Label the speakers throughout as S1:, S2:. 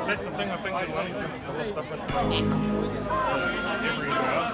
S1: That's the thing, I think in Wellington it's a lot different to everywhere else.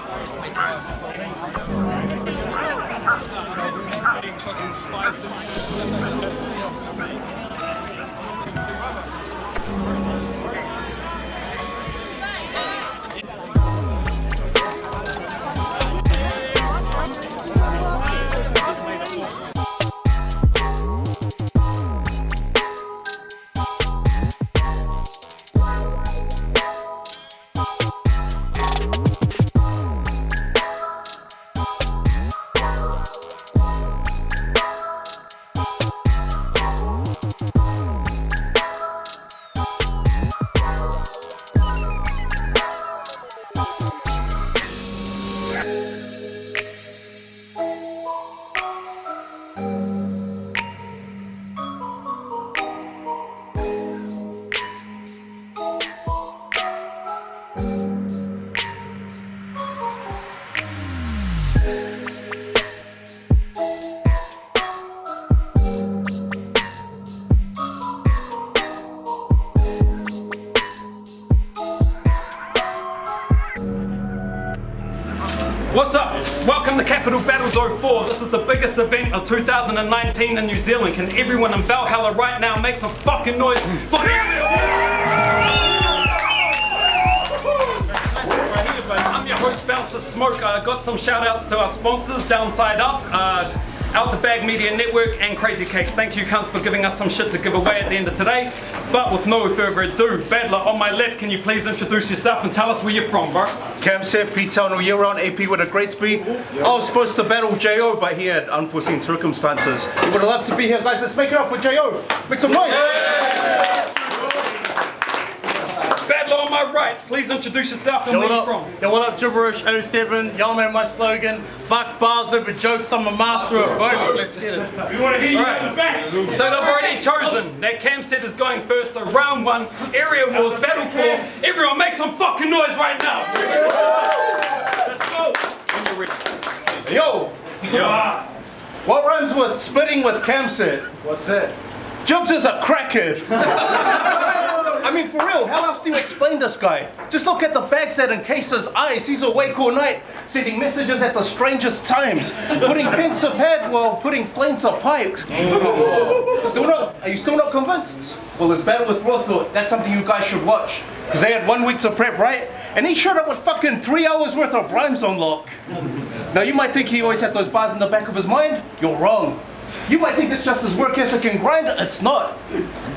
S2: What's up? Welcome to Capital Battles 04. This is the biggest event of 2019 in New Zealand. Can everyone in Valhalla right now make some fucking noise for I'm your host, Bouncer Smoke. I got some shout outs to our sponsors, Downside Up, Out the Bag Media Network, and Crazy Cakes. Thank you cunts for giving us some shit to give away at the end of today. But with no further ado, Battler on my left, can you please introduce yourself and tell us where you're from, bro?
S3: Cam said, P-Town all year round, AP with a great speed. I was supposed to battle J.O, but he had unforeseen circumstances. He would have loved to be here, guys. Let's make it up for J.O. Make some noise!
S2: Battler on my right, please introduce yourself and where you're from.
S4: Yo, what up, Jiburish 07. Y'all know my slogan. Fuck bars over jokes, I'm a master of both. Let's get it.
S1: We want to hear you at the back.
S2: So they've already chosen that Cam said is going first, so round one, Area Wars, Battle 4. Everyone make some fucking noise right now. Let's go. When you're ready.
S3: Yo!
S2: Yeah.
S3: What rhymes with spitting with Cam said?
S2: What's that?
S3: Jobs is a crackhead. I mean, for real, how else do you explain this guy? Just look at the bag set in Case's eyes. He's awake all night, sending messages at the strangest times, putting pen to pad while putting flame to pipe. Are you still not convinced? Well, his battle with Raw Thought, that's something you guys should watch. Because they had 1 week to prep, right? And he showed up with fucking 3 hours worth of rhymes on lock. Now, you might think he always had those bars in the back of his mind. You're wrong. You might think it's just his work ethic and grind. It's not.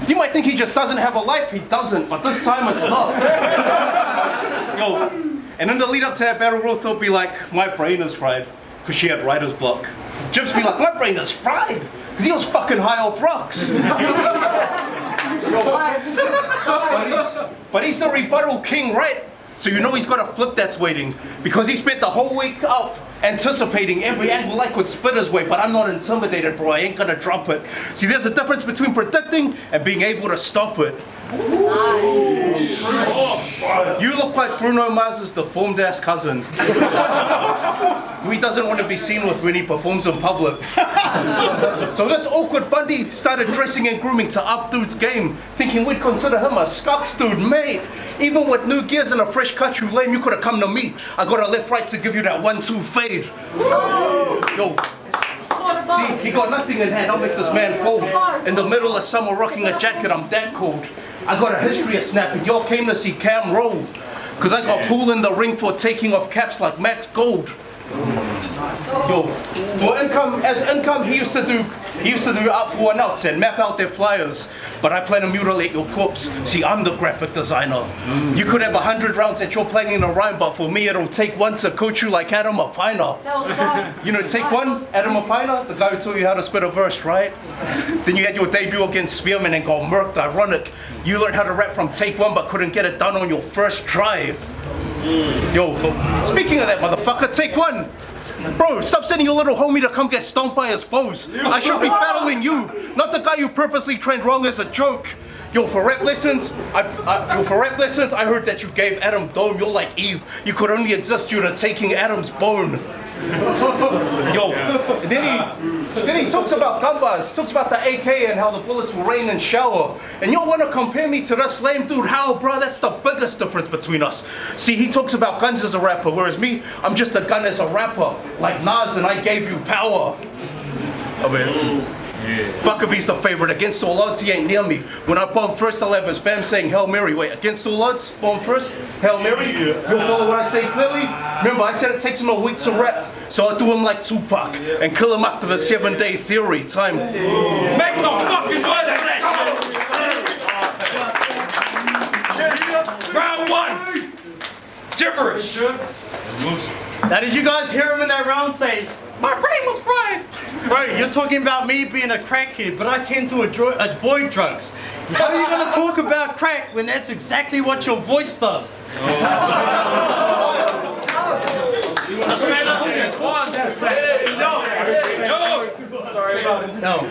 S3: You might think he just doesn't have a life. He doesn't. But this time it's not. Yo, and in the lead up to that battle, Raw Thought be like, my brain is fried. Because she had writer's block. Jibs be like, my brain is fried. Because he was fucking high off rocks. But he's the rebuttal king, right? So you know he's got a flip that's waiting. Because he spent the whole week up anticipating every angle I could spit his way, but I'm not intimidated, bro. I ain't gonna drop it. See, there's a difference between predicting and being able to stop it. You look like Bruno Mars's deformed ass cousin. Who he doesn't want to be seen with when he performs in public. So this awkward Bundy started dressing and grooming to up dude's game, thinking we'd consider him a scucks dude, mate. Even with new gears and a fresh cut, you lame, you could have come to me. I got a left right to give you that 1-2 fade. Yo. See, he got nothing in hand, I'll make this man fold. In the middle of summer rocking a jacket, I'm that cold. I got a history of snapping, y'all came to see Cam roll. Cause I got pool in the ring for taking off caps like Max Gold. Yo, for income, he used to do out for one outs and map out their flyers. But I plan to mutilate your corpse. See, I'm the graphic designer. You could have 100 rounds that you're playing in a rhyme, but for me it'll take one to coach you like Adam Apina. You know, take one, Adam Apina, the guy who taught you how to spit a verse, right? Then you had your debut against Spearman and got murked, ironic. You learned how to rap from take one, but couldn't get it done on your first try. Yo, speaking of that motherfucker, take one. Bro, stop sending your little homie to come get stomped by his foes. I should be battling you, not the guy you purposely trained wrong as a joke. Yo, for rap lessons, I heard that you gave Adam dome. You're like Eve. You could only exist due to taking Adam's bone. Yo, Then he talks about gun bars, talks about the AK and how the bullets will rain and shower. And you want to compare me to this lame dude? How, bro? That's the biggest difference between us. See, he talks about guns as a rapper, whereas me, I'm just a gun as a rapper. Like Nas, and I gave you power. I mean, fuck if he's the favorite. Against all odds, he ain't near me. When I bomb first, I'll have his fam saying Hail Mary. Wait, against all odds, bomb first, Hail Mary? You'll follow what I say clearly? Remember, I said it takes him a week to rap. So I do him like Tupac and kill him after the 7-day theory. Time.
S2: Make some fucking noise for that shit! Round 1. Gibberish.
S4: Now, did you guys hear him in that round say, "My brain was fried"? Bro, you're talking about me being a crackhead, but I tend to avoid drugs. How are you going to talk about crack when that's exactly what your voice does?
S2: Sorry about it.
S4: No.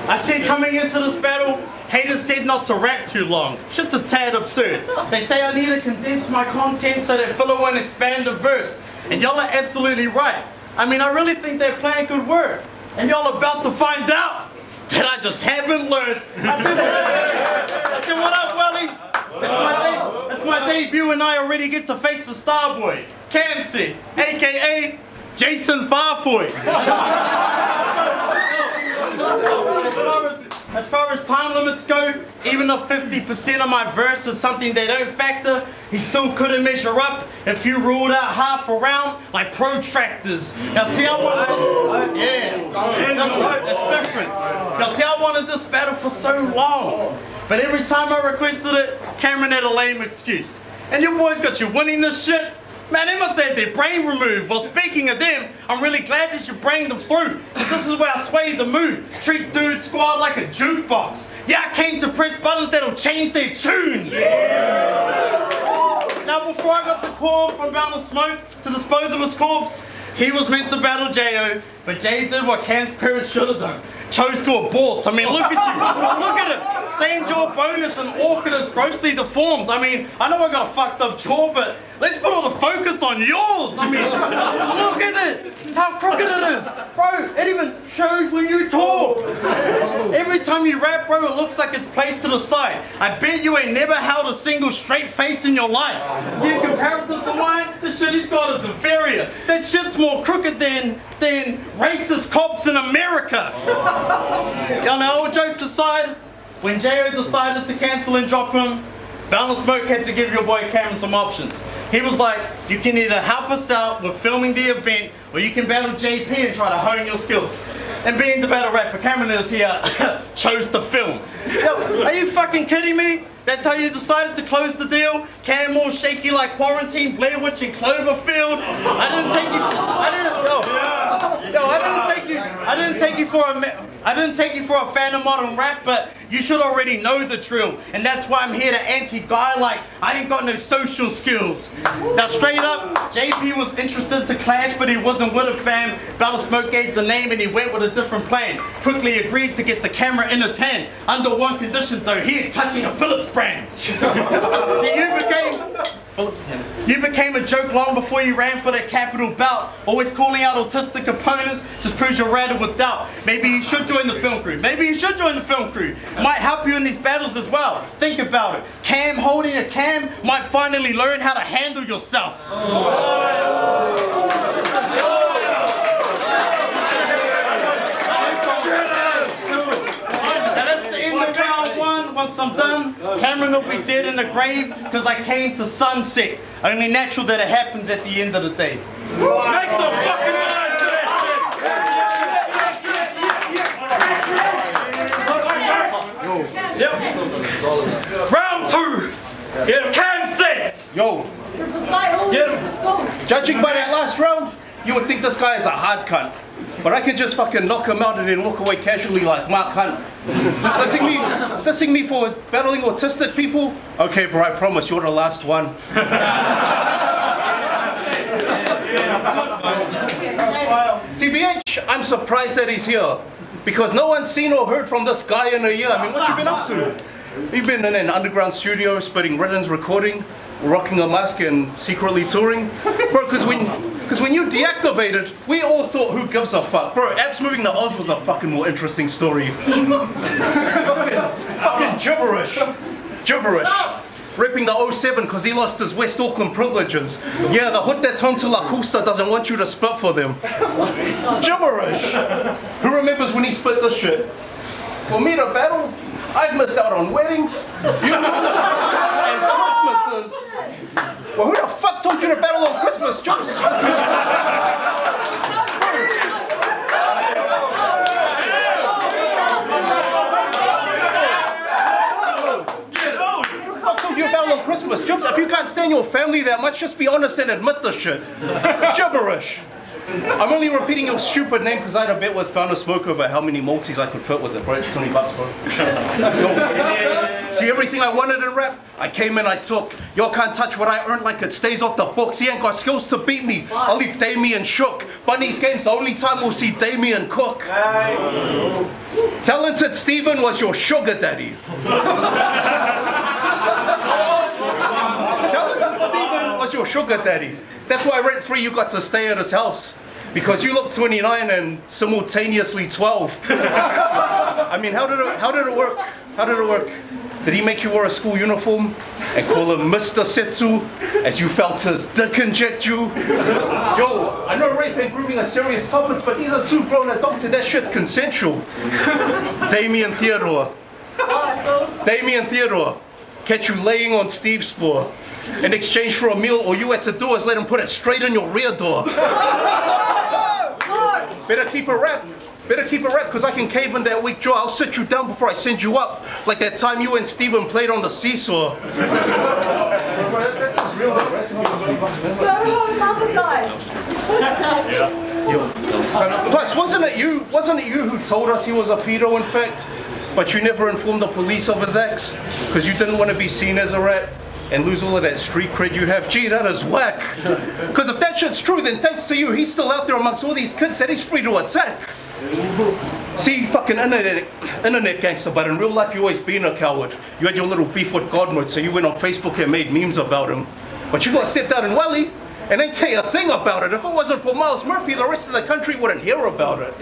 S4: I said coming into this battle, haters said not to rap too long. Shit's a tad absurd. They say I need to condense my content so that filler won't expand the verse. And y'all are absolutely right. I mean, I really think that plan could work. And y'all are about to find out that I just haven't learned. I said, what up, Welly? It's my debut and I already get to face the star boy, Camsy, aka Jason Farfoy. As far as time limits go, even if 50% of my verse is something they don't factor, he still couldn't measure up if you ruled out half a round like protractors. Now see, I wanted this, that's different. Now see, I wanted this battle for so long, but every time I requested it, Cameron had a lame excuse. And your boys got you winning this shit. Man, they must have had their brain removed. Well, speaking of them, I'm really glad that you bring them through, because this is where I sway the mood. Treat dude squad like a jukebox. Yeah, I came to press buttons that'll change their tune. Yeah. Now, before I got the call from Bound of Smoke to dispose of his corpse, he was meant to battle J.O., but Jay did what Cam's parents should have done. Chose to abort. I mean, look at you. Look at him. Saying jaw bonus and orchid is grossly deformed. I mean, I know I got a fucked up jaw, but let's put all the focus on yours. I mean, look at it. How crooked it is. Bro, it even shows when you talk. Every time you rap, bro, it looks like it's placed to the side. I bet you ain't never held a single straight face in your life. See, in comparison to mine, the shit he's got is inferior. That shit's more crooked than racist cops in America. Now, all jokes aside, when J.O. decided to cancel and drop him, Bound of Smoke had to give your boy Cameron some options. He was like, you can either help us out with filming the event, or you can battle JP and try to hone your skills. And being the battle rapper Cameron is here, chose to film. Yo, are you fucking kidding me? That's how you decided to close the deal? Cam all shaky like quarantine, Blair Witch and Cloverfield. I didn't take you for a fan of modern rap, but you should already know the drill. And that's why I'm here to anti-guy like I ain't got no social skills. Now straight up, JP was interested to clash, but he wasn't with a fam. Bound of Smoke gave the name and he went with a different plan. Quickly agreed to get the camera in his hand. Under one condition though, he ain't touching a Phillips brand. See, you became a joke long before you ran for that capital bout. Always calling out autistic opponents just proves you're rattled with doubt. Maybe you should join the film crew. Might help you in these battles as well. Think about it. Cam holding a cam might finally learn how to handle yourself. Once I'm done, Cameron will be dead in the grave because I came to sunset. Only natural that it happens at the end of the day.
S2: Make some fucking noise for that shit! Yep. Round 2. Cam set.
S3: Yo. Judging by that last round, you would think this guy is a hard cunt. But I can just fucking knock him out and then walk away casually like Mark Hunt. Dissing me for battling autistic people? Okay, bro, I promise you're the last one. TBH, I'm surprised that he's here. Because no one's seen or heard from this guy in a year. I mean, what you been up to? You've been in an underground studio, spitting riddance, recording, rocking a mask and secretly touring? Bro, because Because when you deactivated, we all thought, who gives a fuck? Bro, Abs moving to Oz was a fucking more interesting story. fucking gibberish. Gibberish. Ripping the 07 because he lost his West Auckland privileges. Yeah, the hood that's home to La Costa doesn't want you to spit for them. Gibberish. Who remembers when he spit this shit? For me to battle, I've missed out on weddings, funerals, and Christmases. Well, who the fuck told you to battle on Christmas, Jobs? You battle on Christmas, Jobs. If you can't stand your family that much, just be honest and admit the shit. Gibberish. I'm only repeating your stupid name because I had a bet with Found a Smoke over how many multis I could fit with it, bro. It's $20, bro. See, everything I wanted in rap, I came in, I took. Y'all can't touch what I earned like it stays off the books. He ain't got skills to beat me. I'll leave Damien shook. Bunny's game's the only time we'll see Damien cook. Talented Steven was your sugar daddy. Talented Steven was your sugar daddy. That's why rent-free you got to stay at his house. Because you look 29 and simultaneously 12. I mean, how did it work? How did it work? Did he make you wear a school uniform and call him Mr. Setsu as you felt his dick inject you? Yo, I know rape and grooming are serious topics, but these are two grown adults and that shit's consensual. Damien Theodore. Damien Theodore. Catch you laying on Steve's floor. In exchange for a meal, all you had to do is let him put it straight in your rear door. Better keep a rap. Better keep a rap, because I can cave in that weak jaw. I'll sit you down before I send you up. Like that time you and Steven played on the seesaw. That's his real name, right? Plus, wasn't it you who told us he was a pedo, in fact? But you never informed the police of his acts? Because you didn't want to be seen as a rat and lose all of that street cred you have. Gee, that is whack. Because if that shit's true, then thanks to you, he's still out there amongst all these kids that he's free to attack. See, fucking internet gangster, but in real life you always been a coward. You had your little beef with God mode, so you went on Facebook and made memes about him. But you got stepped out in Wally and ain't say a thing about it. If it wasn't for Miles Murphy, the rest of the country wouldn't hear about it.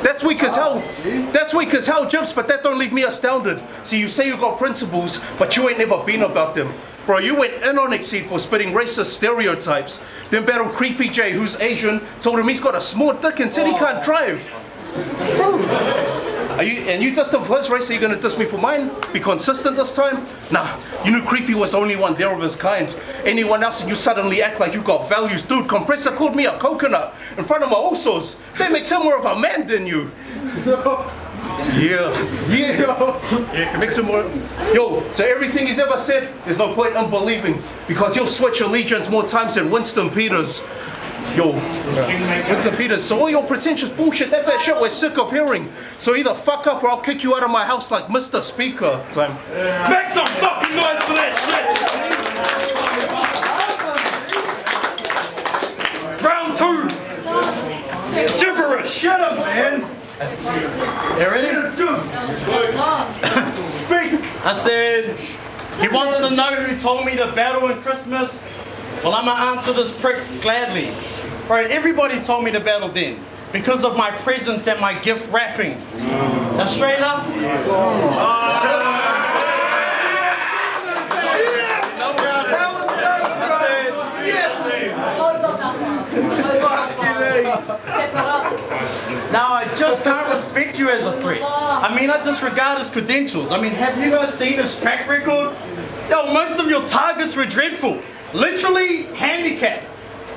S3: That's weak as hell. That's weak as hell, Jibs, but that don't leave me astounded. See, you say you got principles, but you ain't never been about them. Bro, you went in on Exceed for spitting racist stereotypes. Then battled Creepy J, who's Asian, told him he's got a small dick and said he can't drive. And you dissed him for his race, so you're gonna diss me for mine? Be consistent this time? Nah, you knew Creepy was the only one there of his kind. Anyone else and you suddenly act like you got values. Dude, Compressor called me a coconut in front of my Usos. That makes him more of a man than you. Yeah. Makes him more. Yo, so everything he's ever said, there's no point in believing, because he'll switch allegiance more times than Winston Peters. Yo, Winston Peters, so all your pretentious bullshit, that's that shit we're sick of hearing. So either fuck up or I'll kick you out of my house like Mr. Speaker. Time.
S2: Make some fucking noise for that shit! Round 2! Gibberish!
S4: Shut up, man! You ready? Speak! I said, he wants to know who told me to battle in Christmas. Well, I'm gonna answer this prick gladly. Right, everybody told me to battle then because of my presence and my gift rapping. Now straight up. Now I just can't respect you as a threat. I mean, I disregard his credentials. I mean, have you guys seen his track record? Yo, most of your targets were dreadful. Literally handicapped,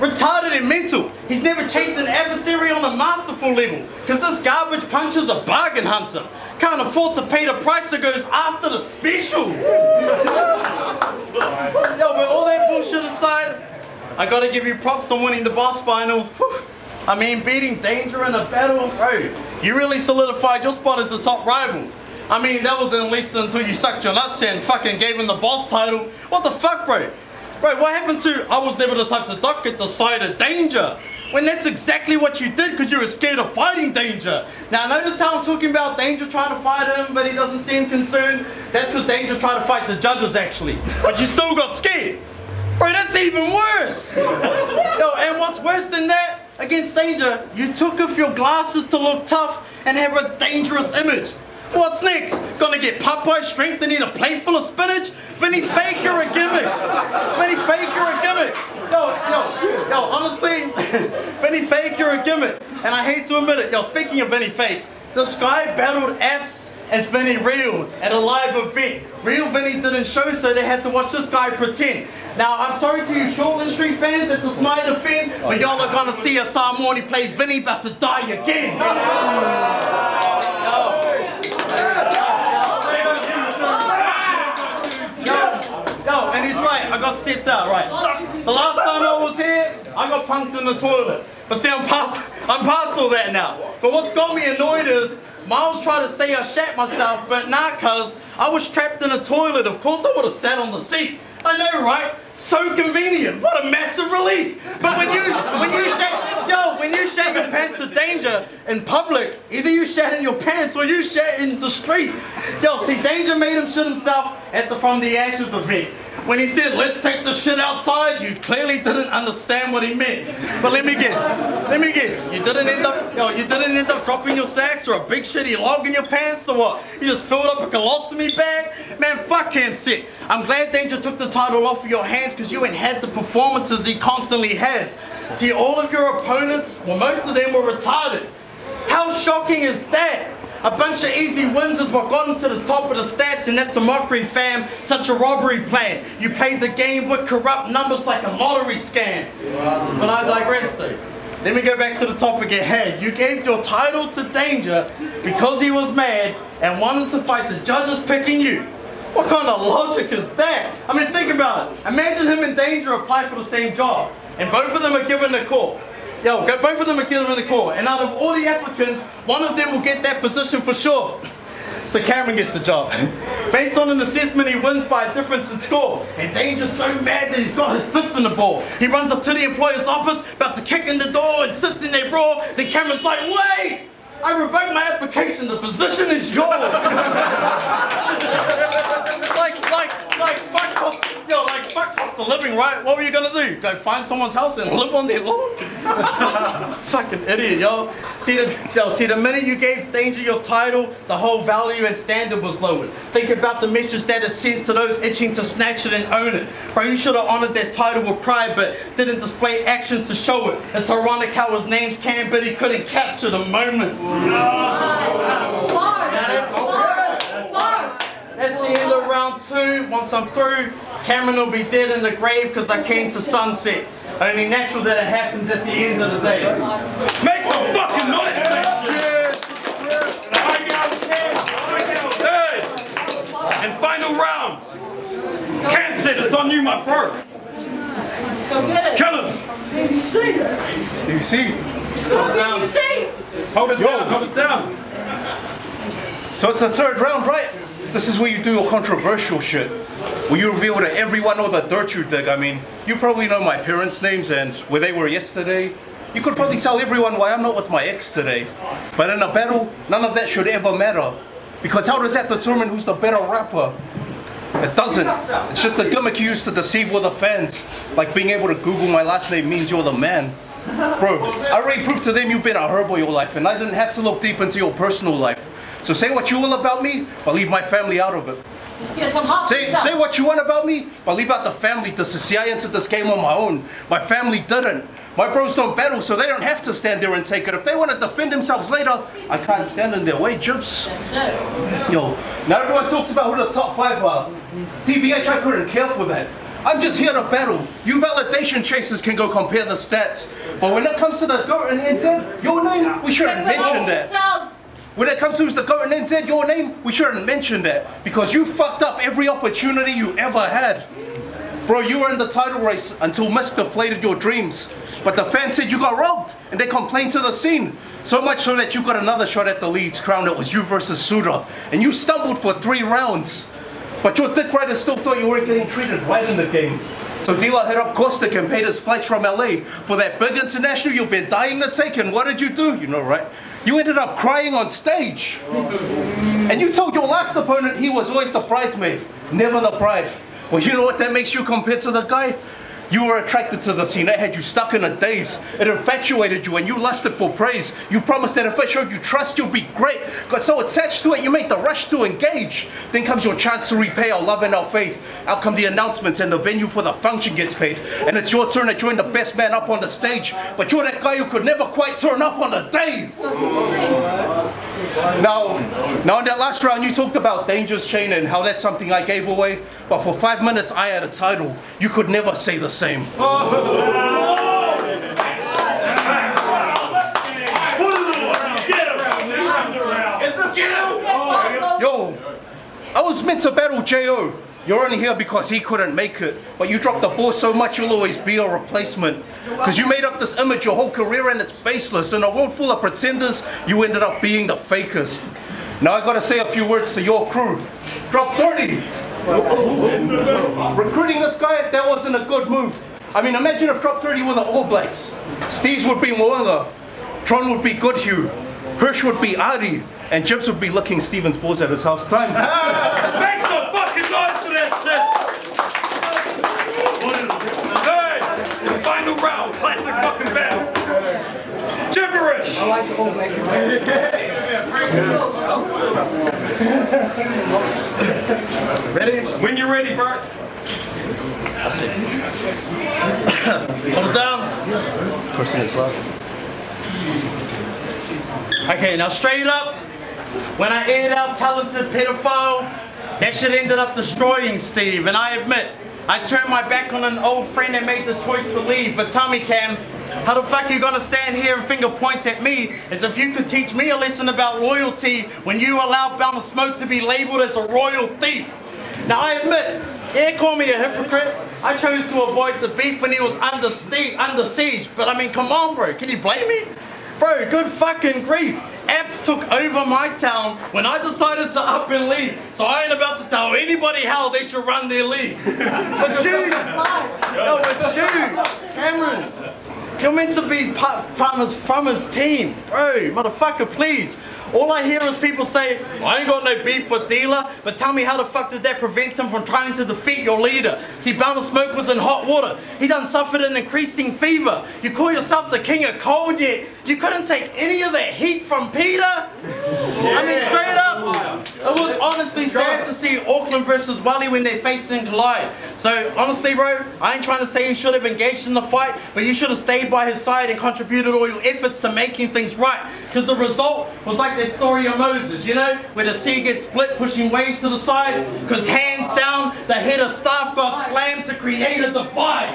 S4: retarded and mental. He's never chased an adversary on a masterful level, because this garbage puncher's a bargain hunter. Can't afford to pay the price that goes after the specials. Yo, with all that bullshit aside, I gotta give you props on winning the boss final. I mean, beating Danger in a battle, bro, you really solidified your spot as the top rival. I mean, that was at least until you sucked your nuts and fucking gave him the boss title. What the fuck, bro? Bro, what happened to I was never the type to duck at the side of danger? When that's exactly what you did because you were scared of fighting Danger. Now notice how I'm talking about Danger trying to fight him, but he doesn't seem concerned. That's because Danger tried to fight the judges actually. But you still got scared. Bro, that's even worse. Yo, and what's worse than that, against Danger, you took off your glasses to look tough and have a dangerous image. What's next? Gonna get Popeye strength and eat a plate full of spinach? Vinny Fake, you're a gimmick. Vinny Fake, you're a gimmick. Yo, honestly, Vinny Fake, you're a gimmick. And I hate to admit it. Yo, speaking of Vinny Fake, this guy battled apps as Vinny Real at a live event. Real Vinny didn't show, so they had to watch this guy pretend. Now, I'm sorry to you Shortland Street fans that this might offend, but y'all are gonna see a Samoani play Vinny about to die again. Yo, and he's right, I got stepped out, right. The last time I was here, I got punked in the toilet. But see, I'm past all that now. But what's got me annoyed is, Miles tried to say I shat myself, but nah, cuz I was trapped in a toilet. Of course I would have sat on the seat. I know, right? So convenient. What a massive relief. But when you shat your pants to Danger in public, either you shat in your pants or you shat in the street. Yo, see, Danger made him shit himself at the From the Ashes event. When he said, let's take the shit outside, you clearly didn't understand what he meant. But let me guess, you didn't end up dropping your sacks or a big shitty log in your pants or what? You just filled up a colostomy bag? Man, fuck him sick. I'm glad Danger took the title off of your hands because you ain't had the performances he constantly has. See, all of your opponents, well, most of them were retarded. How shocking is that? A bunch of easy wins is what got him to the top of the stats, and that's a mockery, fam. Such a robbery plan. You played the game with corrupt numbers like a lottery scam. But I digress though. Let me go back to the topic at hand. You gave your title to Danger because he was mad and wanted to fight the judges picking you. What kind of logic is that? I mean, think about it. Imagine him and Danger apply for the same job, and both of them are given the call. Both of them are given the call, and out of all the applicants, one of them will get that position for sure. So Cameron gets the job. Based on an assessment, he wins by a difference in score. And Danger's so mad that he's got his fist in the ball. He runs up to the employer's office, about to kick in the door, insisting they brawl. Then Cameron's like, wait! I revoked my application, the position is yours. fuck cost of living, right? What were you gonna do? Go find someone's house and live on their lawn? Fucking idiot, yo. See, the minute you gave Danger your title, the whole value and standard was lowered. Think about the message that it sends to those itching to snatch it and own it. Bro, you should have honored that title with pride, but didn't display actions to show it. It's ironic how his name's Cam, but he couldn't capture the moment. That's the end of round 2. Once I'm through, Cameron will be dead in the grave because I came to sunset. Only natural that it happens at the end of the day.
S2: Make some fucking noise, man! Third and final round. Cam said it's on you, my bro.
S5: Go get it.
S2: Kill him.
S5: BBC.
S2: Hold it down.
S5: BBC.
S2: Hold it down. Hold it down.
S3: So it's the 3rd round, right? This is where you do your controversial shit. Where you reveal to everyone all the dirt you dig. I mean, you probably know my parents' names and where they were yesterday. You could probably tell everyone why I'm not with my ex today. But in a battle, none of that should ever matter. Because how does that determine who's the better rapper? It doesn't. It's just a gimmick you use to deceive all the fans. Like being able to Google my last name means you're the man. Bro, I already proved to them you've been a herb all your life and I didn't have to look deep into your personal life. So say what you will about me, but leave my family out of it.
S5: Just get some hot
S3: Say what you want about me, but leave out the family. See, I entered this game on my own. My family didn't. My bros don't battle, so they don't have to stand there and take it. If they want to defend themselves later, I can't stand in their way, Jibs.
S5: That's it.
S3: Yo, now everyone talks about who the top 5 are. TBH, I couldn't care for that. I'm just here to battle. You validation chasers can go compare the stats. But when it comes to the GOAT and NZ, your name, we shouldn't mention that. When it comes to the GOAT and NZ, your name, we shouldn't mention that. Because you fucked up every opportunity you ever had. Bro, you were in the title race until Mist deflated your dreams. But the fans said you got robbed, and they complained to the scene. So much so that you got another shot at the Leeds crown. It was you versus Suda. And you stumbled for 3 rounds. But your dick riders still thought you weren't getting treated right in the game. So Dila hit up Caustic and paid his flights from LA for that big international you've been dying to take. And what did you do? You know, right? You ended up crying on stage. And you told your last opponent he was always the bridesmaid, never the bride. Well, you know what that makes you compared to the guy? You were attracted to the scene, it had you stuck in a daze. It infatuated you and you lusted for praise. You promised that if I showed you trust, you'd be great. Got so attached to it, you made the rush to engage. Then comes your chance to repay our love and our faith. Out come the announcements and the venue for the function gets paid. And it's your turn to join the best man up on the stage. But you're that guy who could never quite turn up on the day. Now in that last round, you talked about Danger's Chain and how that's something I gave away. But for 5 minutes, I had a title. You could never say the same. Yo, I was meant to battle J.O. You're only here because he couldn't make it. But you dropped the ball so much you'll always be a replacement. Cause you made up this image your whole career and it's baseless. In a world full of pretenders, you ended up being the fakest. Now I gotta say a few words to your crew. Drop 30! Recruiting this guy, that wasn't a good move. I mean, imagine if Drop 30 were the All Blacks. Steez would be Moanga, Tron would be Goodhue, Hirsch would be Ari, and Jibs would be licking Steven's balls at his house time.
S2: Make some fucking noise for that shit! Hey, final round, classic fucking battle. Jiburish! I like the whole Ready? When you're ready, Bert.
S4: Hold it down. Okay, now straight up, when I aired out Talented Pedophile, that shit ended up destroying Steve, and I admit, I turned my back on an old friend and made the choice to leave. But tell me, Cam, how the fuck you gonna stand here and finger points at me as if you could teach me a lesson about loyalty when you allowed Bound of Smoke to be labeled as a royal thief? Now I admit, yeah, call me a hypocrite. I chose to avoid the beef when he was under siege, but I mean, come on, bro, can you blame me? Bro, good fucking grief. Apps took over my town when I decided to up and leave. So I ain't about to tell anybody how they should run their league. But you, yo, it's you, Cameron. You're meant to be from his team. Bro, motherfucker, please. All I hear is people say, I ain't got no beef with Dealer, but tell me how the fuck did that prevent him from trying to defeat your leader? See, Bound of Smoke was in hot water. He done suffered an increasing fever. You call yourself the king of cold yet? You couldn't take any of that heat from Peter? I mean, straight up, it was honestly sad to see Auckland versus Wally when they faced and collide. So, honestly, bro, I ain't trying to say you should have engaged in the fight, but you should have stayed by his side and contributed all your efforts to making things right. Because the result was like that story of Moses, you know, where the sea gets split, pushing waves to the side. Because hands down, the head of staff got slammed to create a divide.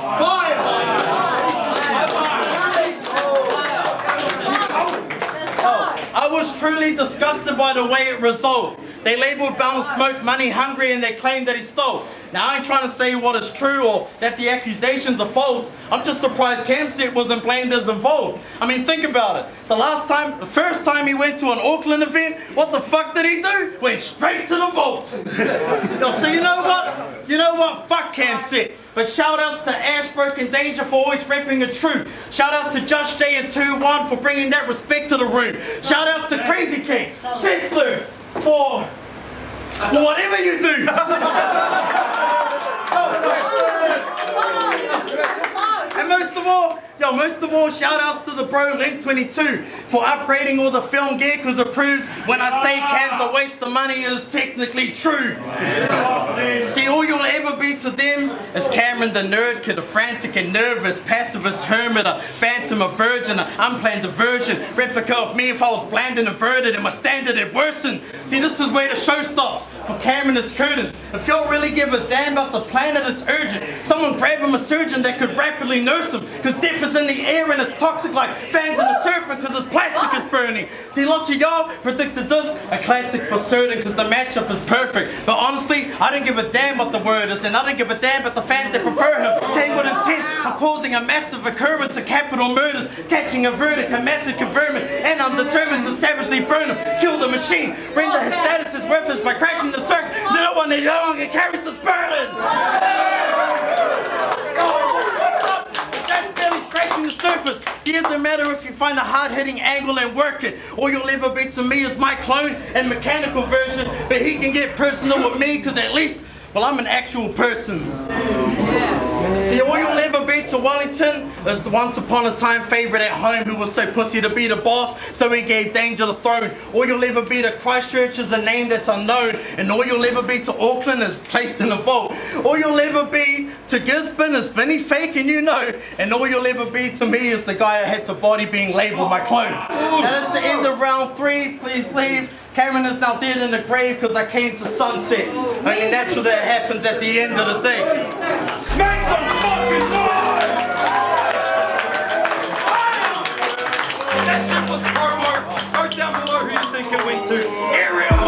S4: I was truly disgusted by the way it resolved. They labeled Bound of Smoke money hungry and they claimed that he stole. Now I ain't trying to say what is true or that the accusations are false. I'm just surprised Camset wasn't blamed as involved. I mean, think about it. The first time he went to an Auckland event, what the fuck did he do? Went straight to the vault. Yo, so you know what? You know what? Fuck Camset. But shout outs to Ashbrook and Danger for always repping the truth. Shout outs to Josh J and 2-1 for bringing that respect to the room. Shout outs to Crazy Cakes, Sisler for whatever you do. And most of all, shout outs to the bro Lens22 for upgrading all the film gear, because it proves when I say Cam's a waste of money is technically true. See, all you'll ever be to them is Cameron the nerd kid, a frantic and nervous pacifist hermit, a phantom, a virgin, an unplanned diversion, replica of me if I was bland and inverted and my standard had worsened. See, this is where the show stops. For Cameron, it's curtains. If y'all really give a damn about the planet, it's urgent. Someone grab him a surgeon that could rapidly nurse him, because death is in the air and it's toxic like fans in a serpent, because his plastic is burning. See, lots of y'all predicted this, a classic for certain, because the matchup is perfect. But honestly, I didn't give a damn what the word is, and I didn't give a damn about the fans that prefer him. Came with intent of causing a massive occurrence of capital murders, catching a verdict, a massacre vermin, and I'm determined to savagely burn him, kill the machine, render his status as worthless by crashing the circuit. No one any longer carries this burden. That's barely scratching the surface. See, it doesn't matter if you find a hard-hitting angle and work it. All you'll ever be to me is my clone and mechanical version, but he can get personal with me, because at least, well, I'm an actual person. See, all you'll ever be to Wellington is the once upon a time favourite at home who was so pussy to be the boss, so he gave Danger the throne. All you'll ever be to Christchurch is a name that's unknown, and all you'll ever be to Auckland is placed in a vault. All you'll ever be to Gisborne is Vinny Fake, and you know, and all you'll ever be to me is the guy I had to body being labelled my clone. That is the end of round 3. Please leave. Cameron is now dead in the grave because I came to sunset. Only natural that happens at the end of the day.
S2: Make some fucking noise! That shit was promo. Go down below who you think it went to. AREAWARS!